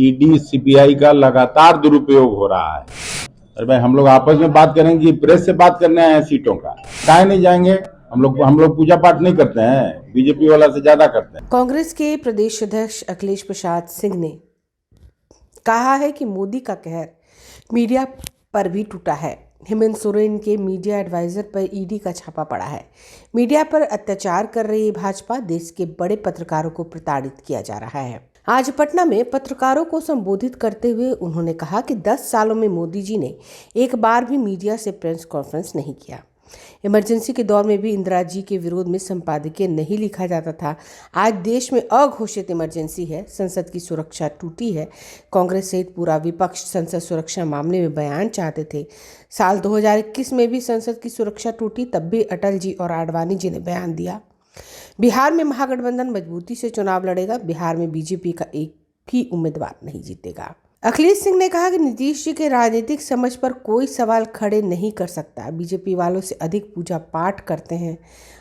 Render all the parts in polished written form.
ED CBI का लगातार दुरुपयोग हो रहा है। अरे भाई, हम लोग आपस में बात करेंगे कि प्रेस से बात करने आए हैं सीटों का? काहे नहीं जाएंगे? हम लोग पूजा पाठ नहीं करते हैं, बीजेपी वाला से ज्यादा करते हैं। कांग्रेस के प्रदेश अध्यक्ष अखिलेश प्रसाद सिंह ने कहा है कि मोदी का कहर मीडिया पर भी टूटा है। हेमंत सोरेन के मीडिया एडवाइजर पर ईडी का छापा पड़ा है। मीडिया पर अत्याचार कर रही भाजपा देश के बड़े पत्रकारों को प्रताड़ित किया जा रहा है। आज पटना में पत्रकारों को संबोधित करते हुए उन्होंने कहा कि 10 सालों में मोदी जी ने एक बार भी मीडिया से प्रेस कॉन्फ्रेंस नहीं किया। इमरजेंसी के दौर में भी इंदिरा जी के विरोध में संपादकीय नहीं लिखा जाता था। आज देश में अघोषित इमरजेंसी है, संसद की सुरक्षा टूटी है। कांग्रेस सहित पूरा विपक्ष संसद सुरक्षा मामले में बयान चाहते थे। साल 2021 में भी संसद की सुरक्षा टूटी, तब भी अटल जी और आडवाणी जी ने बयान दिया। बिहार में महागठबंधन मजबूती से चुनाव लड़ेगा। बिहार में बीजेपी का एक भी उम्मीदवार नहीं जीतेगा। अखिलेश सिंह ने कहा कि नीतीश जी के राजनीतिक समझ पर कोई सवाल खड़े नहीं कर सकता। बीजेपी वालों से अधिक पूजा पाठ करते हैं।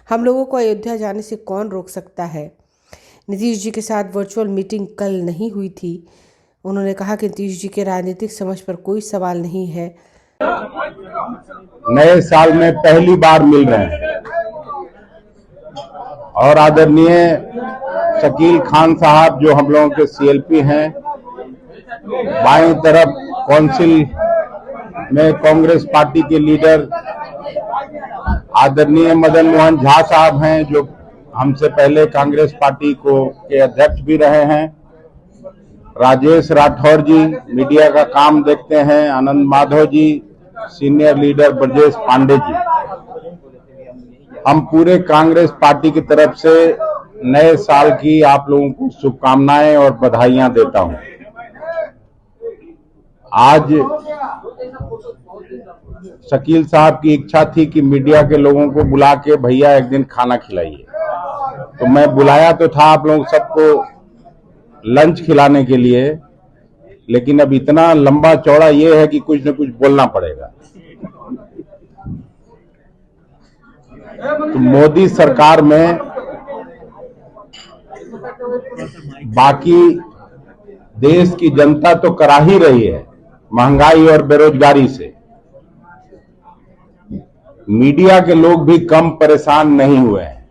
हम लोगों को अयोध्या जाने से कौन रोक सकता है। नीतीश जी के साथ वर्चुअल मीटिंग कल नहीं हुई थी। उन्होंने कहा कि नीतीश जी के राजनीतिक समझ पर कोई सवाल नहीं है। नए साल में पहली बार मिल रहे हैं और आदरणीय शकील खान साहब जो हम लोगों के सीएलपी हैं, बाईं तरफ काउंसिल में कांग्रेस पार्टी के लीडर आदरणीय मदन मोहन झा साहब हैं, जो हमसे पहले कांग्रेस पार्टी के अध्यक्ष भी रहे हैं। राजेश राठौर जी मीडिया का काम देखते हैं। आनंद माधव जी, सीनियर लीडर ब्रजेश पांडे जी। हम पूरे कांग्रेस पार्टी की तरफ से नए साल की आप लोगों को शुभकामनाएं और बधाइयां देता हूं। आज शकील साहब की इच्छा थी कि मीडिया के लोगों को बुला के भैया एक दिन खाना खिलाइए, तो मैं बुलाया तो था आप लोग सबको लंच खिलाने के लिए, लेकिन अब इतना लंबा चौड़ा ये है कि कुछ न कुछ बोलना पड़ेगा। तो मोदी सरकार में बाकी देश की जनता तो करा ही रही है महंगाई और बेरोजगारी से। मीडिया के लोग भी कम परेशान नहीं हुए हैं।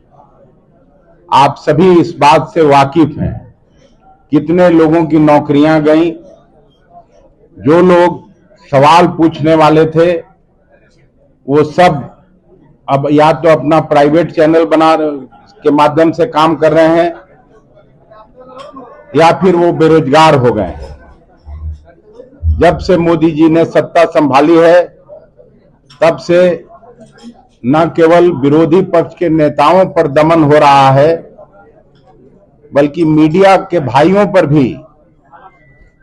आप सभी इस बात से वाकिफ हैं कितने लोगों की नौकरियां गई। जो लोग सवाल पूछने वाले थे वो सब अब या तो अपना प्राइवेट चैनल के माध्यम से काम कर रहे हैं या फिर वो बेरोजगार हो गए हैं। जब से मोदी जी ने सत्ता संभाली है तब से न केवल विरोधी पक्ष के नेताओं पर दमन हो रहा है, बल्कि मीडिया के भाइयों पर भी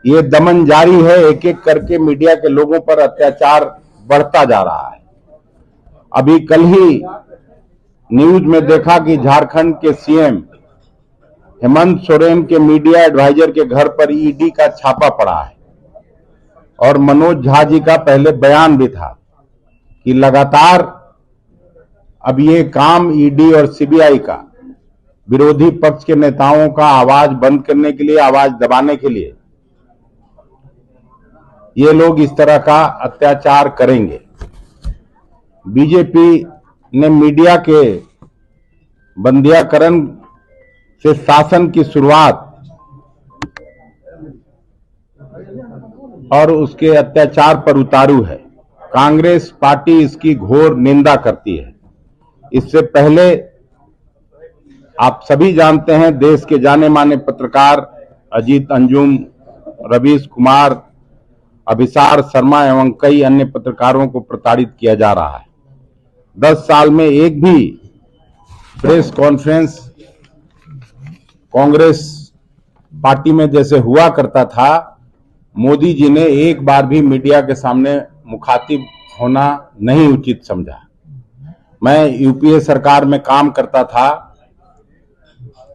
ये दमन जारी है। एक एक करके मीडिया के लोगों पर अत्याचार बढ़ता जा रहा है। अभी कल ही न्यूज में देखा कि झारखंड के सीएम हेमंत सोरेन के मीडिया एडवाइजर के घर पर ईडी का छापा पड़ा है और मनोज झा जी का पहले बयान भी था कि लगातार अब ये काम ईडी और सीबीआई का विरोधी पक्ष के नेताओं का आवाज बंद करने के लिए, आवाज दबाने के लिए ये लोग इस तरह का अत्याचार करेंगे। बीजेपी ने मीडिया के बंदियाकरण से शासन की शुरुआत और उसके अत्याचार पर उतारू है। कांग्रेस पार्टी इसकी घोर निंदा करती है। इससे पहले आप सभी जानते हैं देश के जाने माने पत्रकार अजीत अंजुम, रवीश कुमार, अभिसार शर्मा एवं कई अन्य पत्रकारों को प्रताड़ित किया जा रहा है। 10 साल में एक भी प्रेस कॉन्फ्रेंस कांग्रेस पार्टी में जैसे हुआ करता था, मोदी जी ने एक बार भी मीडिया के सामने मुखातिब होना नहीं उचित समझा। मैं यूपीए सरकार में काम करता था,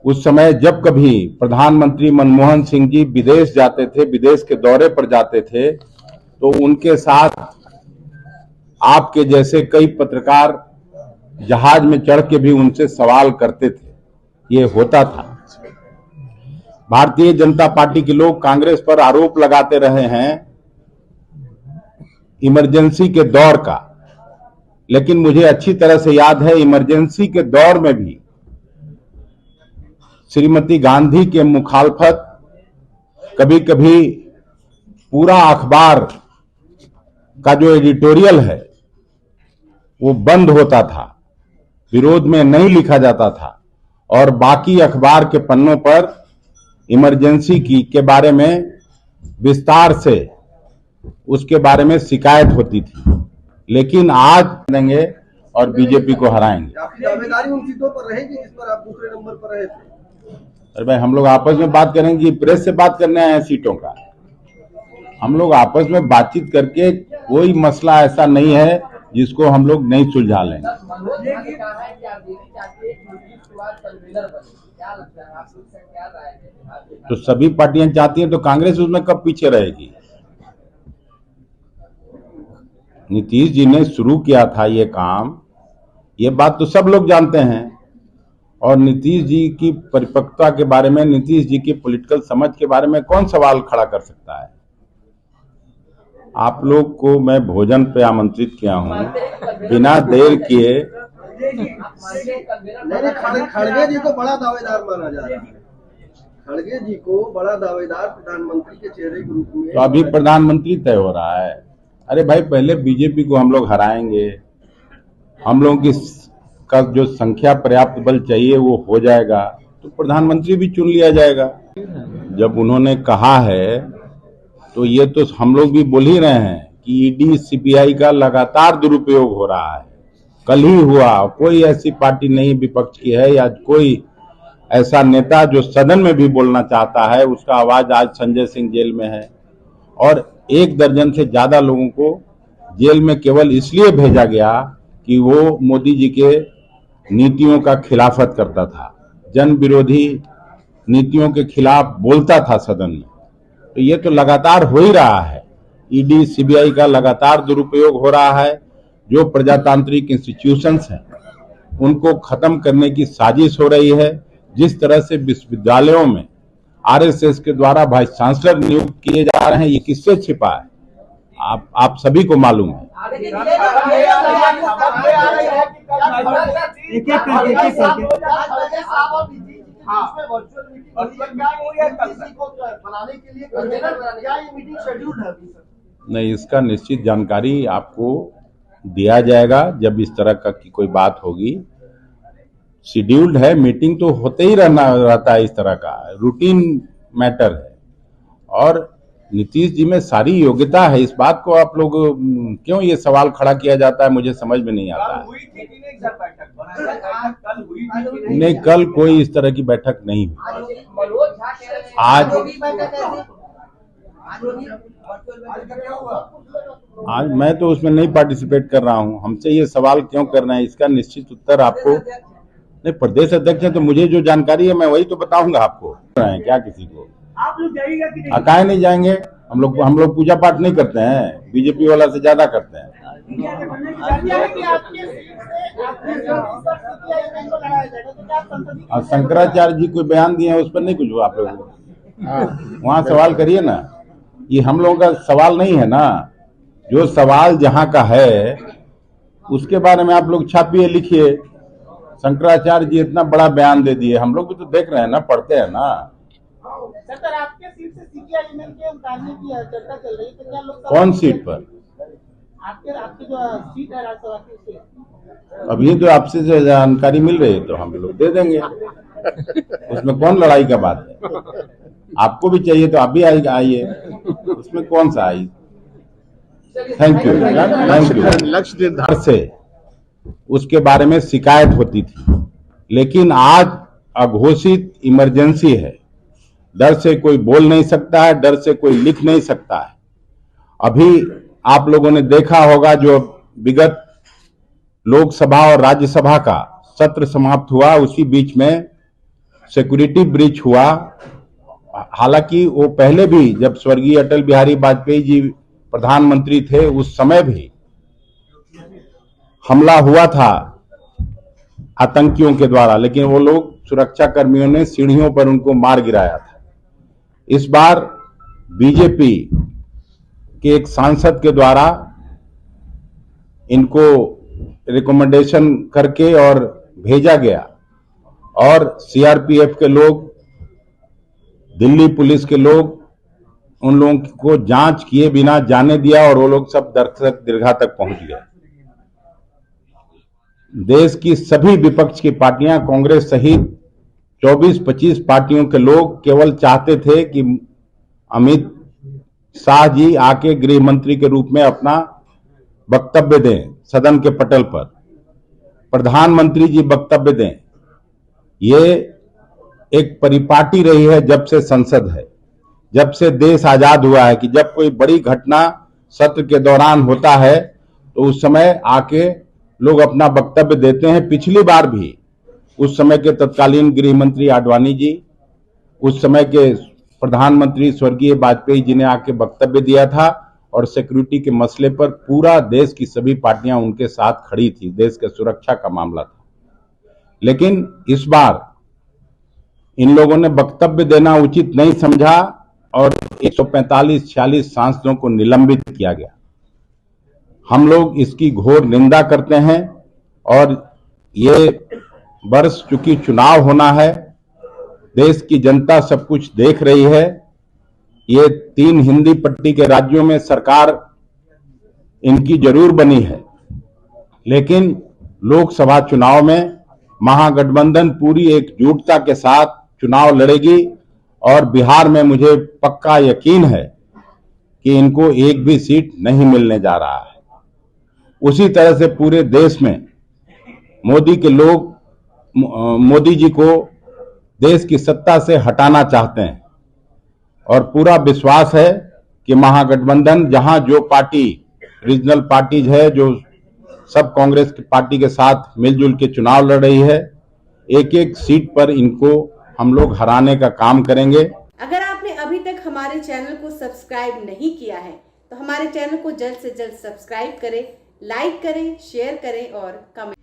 उस समय जब कभी प्रधानमंत्री मनमोहन सिंह जी विदेश जाते थे, विदेश के दौरे पर जाते थे, तो उनके साथ आपके जैसे कई पत्रकार जहाज में चढ़ के भी उनसे सवाल करते थे। ये होता था। भारतीय जनता पार्टी के लोग कांग्रेस पर आरोप लगाते रहे हैं इमरजेंसी के दौर का, लेकिन मुझे अच्छी तरह से याद है इमरजेंसी के दौर में भी श्रीमती गांधी के मुखालफत कभी कभी पूरा अखबार का जो एडिटोरियल है वो बंद होता था, विरोध में नहीं लिखा जाता था और बाकी अखबार के पन्नों पर इमरजेंसी के बारे में विस्तार से उसके बारे में शिकायत होती थी। लेकिन आज देंगे और बीजेपी को हराएंगे। आपकी दावेदारी उन सीटों पर रहेगी जिस पर आप दूसरे नंबर पर रहे थे। अरे भाई, हम लोग आपस में बात करेंगे, प्रेस से बात करने आए हैं सीटों का। हम लोग आपस में बातचीत करके कोई मसला ऐसा नहीं है जिसको हम लोग नहीं सुलझा लेंगे। तो सभी पार्टियां चाहती हैं तो कांग्रेस उसमें कब पीछे रहेगी? नीतीश जी ने शुरू किया था ये काम, ये बात तो सब लोग जानते हैं। और नीतीश जी की परिपक्वता के बारे में, नीतीश जी की पॉलिटिकल समझ के बारे में कौन सवाल खड़ा कर सकता है? आप लोग को मैं भोजन पे आमंत्रित किया हूं, बिना देर किए। खड़गे जी को बड़ा दावेदार माना जा रहा है। खड़गे जी को बड़ा दावेदार प्रधानमंत्री के चेहरे के रूप में। तो अभी प्रधानमंत्री तय हो रहा है। अरे भाई, पहले बीजेपी को हम लोग हराएंगे, हम लोगों की का जो संख्या पर्याप्त बल चाहिए वो हो जाएगा तो प्रधानमंत्री भी चुन लिया जाएगा। जब उन्होंने कहा है तो ये तो हम लोग भी बोल ही रहे हैं कि ईडी सीबीआई का लगातार दुरुपयोग हो रहा है। कल ही हुआ, कोई ऐसी पार्टी नहीं विपक्ष की है या कोई ऐसा नेता जो सदन में भी बोलना चाहता है, उसका आवाज आज संजय सिंह जेल में है। और 1 दर्जन से ज्यादा लोगों को जेल में केवल इसलिए भेजा गया कि वो मोदी जी के नीतियों का खिलाफत करता था, जन विरोधी नीतियों के खिलाफ बोलता था सदन में। तो ये तो लगातार हो ही रहा है। ईडी सीबीआई का लगातार दुरुपयोग हो रहा है। जो प्रजातांत्रिक इंस्टीट्यूशंस हैं उनको खत्म करने की साजिश हो रही है। जिस तरह से विश्वविद्यालयों में आरएसएस के द्वारा वाइस चांसलर नियुक्त किए जा रहे हैं, ये किससे छिपा है? आप सभी को मालूम है। नहीं, इसका निश्चित जानकारी आपको दिया जाएगा जब इस तरह का की कोई बात होगी। शेड्यूल्ड है, मीटिंग तो होते ही रहता है, इस तरह का रूटीन मैटर है। और नीतीश जी में सारी योग्यता है। इस बात को आप लोग क्यों ये सवाल खड़ा किया जाता है, मुझे समझ में नहीं आता है। नहीं, कल कोई इस तरह की बैठक नहीं हुई। आज मैं तो उसमें नहीं पार्टिसिपेट कर रहा हूं। हमसे ये सवाल क्यों कर रहे हैं, इसका निश्चित उत्तर आपको नहीं। प्रदेश अध्यक्ष है तो मुझे जो जानकारी है मैं वही तो बताऊंगा आपको। क्या किसी को आप लोग जाइएगा कि नहीं? काहे नहीं जाएंगे? हम लोग पूजा पाठ नहीं करते हैं, बीजेपी वाला से ज्यादा करते हैं। और शंकराचार्य जी कोई बयान दिए हैं उस पर नहीं कुछ हुआ आप लोग? वहां सवाल करिए ना, ये हम लोगों का सवाल नहीं है ना। जो सवाल जहां का है उसके बारे में आप लोग छापिए, लिखिए। शंकराचार्य जी इतना बड़ा बयान दे दिए, हम लोग भी तो देख रहे हैं ना, पढ़ते हैं ना। सर, आपके सीट से सीपीआई एमएल के उतारने की चर्चा चल रही है, तो क्या लोग कौन सीट पर? आपकी जो सीट है राज्यसभा की सीट। अभी तो आपसे जो जानकारी मिल रही है तो हम लोग दे देंगे, उसमें कौन लड़ाई का बात है। आपको भी चाहिए तो आप भी आइए, उसमें कौन सा आई। Thank you, thank you. लक्ष्य निर्धारण से उसके बारे में शिकायत होती थी, लेकिन आज अघोषित इमरजेंसी है। डर से कोई बोल नहीं सकता है, डर से कोई लिख नहीं सकता है। अभी आप लोगों ने देखा होगा जो विगत लोकसभा और राज्यसभा का सत्र समाप्त हुआ, उसी बीच में सिक्योरिटी ब्रीच हुआ। हालांकि वो पहले भी जब स्वर्गीय अटल बिहारी वाजपेयी जी प्रधानमंत्री थे उस समय भी हमला हुआ था आतंकियों के द्वारा, लेकिन वो लोग सुरक्षा कर्मियों ने सीढ़ियों पर उनको मार गिराया था। इस बार बीजेपी के एक सांसद के द्वारा इनको रिकमेंडेशन करके और भेजा गया और सीआरपीएफ के लोग, दिल्ली पुलिस के लोग उन लोगों को जांच किए बिना जाने दिया और वो लोग सब दीर्घा तक पहुंच गए। देश की सभी विपक्ष की पार्टियां, कांग्रेस सहित 24-25 पार्टियों के लोग केवल चाहते थे कि अमित शाह जी आके गृह मंत्री के रूप में अपना वक्तव्य दें सदन के पटल पर, प्रधानमंत्री जी वक्तव्य दें। ये एक परिपाटी रही है जब से संसद है, जब से देश आजाद हुआ है कि जब कोई बड़ी घटना सत्र के दौरान होता है तो उस समय आके लोग अपना वक्तव्य देते हैं। पिछली बार भी उस समय के तत्कालीन गृह मंत्री आडवाणी जी, उस समय के प्रधानमंत्री स्वर्गीय वाजपेयी जी ने आके वक्तव्य दिया था और सिक्योरिटी के मसले पर पूरा देश की सभी पार्टियां उनके साथ खड़ी थी, देश के सुरक्षा का मामला था। लेकिन इस बार इन लोगों ने वक्तव्य देना उचित नहीं समझा और 145-46 सांसदों को निलंबित किया गया। हम लोग इसकी घोर निंदा करते हैं और ये वर्ष चूंकि चुनाव होना है, देश की जनता सब कुछ देख रही है। ये 3 हिंदी पट्टी के राज्यों में सरकार इनकी जरूर बनी है, लेकिन लोकसभा चुनाव में महागठबंधन पूरी एकजुटता के साथ चुनाव लड़ेगी और बिहार में मुझे पक्का यकीन है कि इनको एक भी सीट नहीं मिलने जा रहा है। उसी तरह से पूरे देश में मोदी के लोग मोदी जी को देश की सत्ता से हटाना चाहते हैं और पूरा विश्वास है कि महागठबंधन जहां जो पार्टी रीजनल पार्टीज है, जो सब कांग्रेस की पार्टी के साथ मिलजुल के चुनाव लड़ रही है, एक एक सीट पर इनको हम लोग हराने का काम करेंगे। अगर आपने अभी तक हमारे चैनल को सब्सक्राइब नहीं किया है तो हमारे चैनल को जल्द से जल्द सब्सक्राइब करें, लाइक करें, शेयर करें और कमेंट।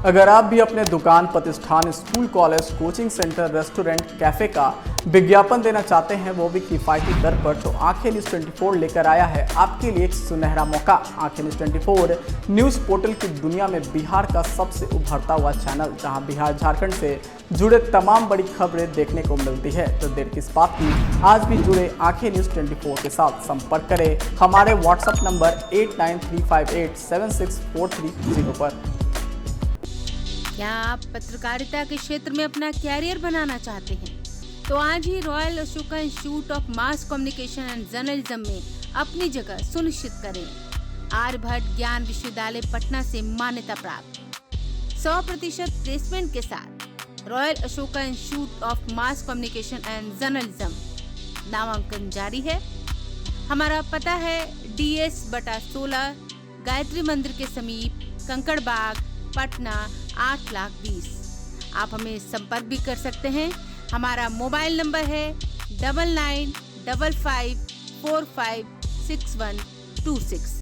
अगर आप भी अपने दुकान, प्रतिष्ठान, school, college, coaching centre, restaurant, cafe का विज्ञापन देना चाहते हैं, वो भी किफायती दर पर, तो आंखें न्यूज़ 24 लेकर आया है आपके लिए एक सुनहरा मौका। आंखें न्यूज़ 24 न्यूज़ पोर्टल की दुनिया में बिहार का सबसे उभरता हुआ चैनल, जहां बिहार झारखंड से जुड़े तमाम बड़ी खबरें देखने को मिलती है। तो देर किस बात की, आज भी जुड़े आंखें न्यूज़ 24 के साथ। संपर्क करें हमारे व्हाट्सएप नंबर 8935876430 पर। क्या आप पत्रकारिता के क्षेत्र में अपना कैरियर बनाना चाहते हैं? तो आज ही royal Ashoka institute of mass communication and journalism में अपनी जगह सुनिश्चित करें। आर्यभट्ट ज्ञान विश्वविद्यालय पटना से मान्यता प्राप्त 100% प्लेसमेंट के साथ royal Ashoka institute of mass communication and journalism नामांकन जारी है। हमारा पता है DS/16 गायत्री मंदिर के समीप, कंकड़ बाग, पटना 8,20,000। आप हमें संपर्क भी कर सकते हैं। हमारा मोबाइल नंबर है 9955456126।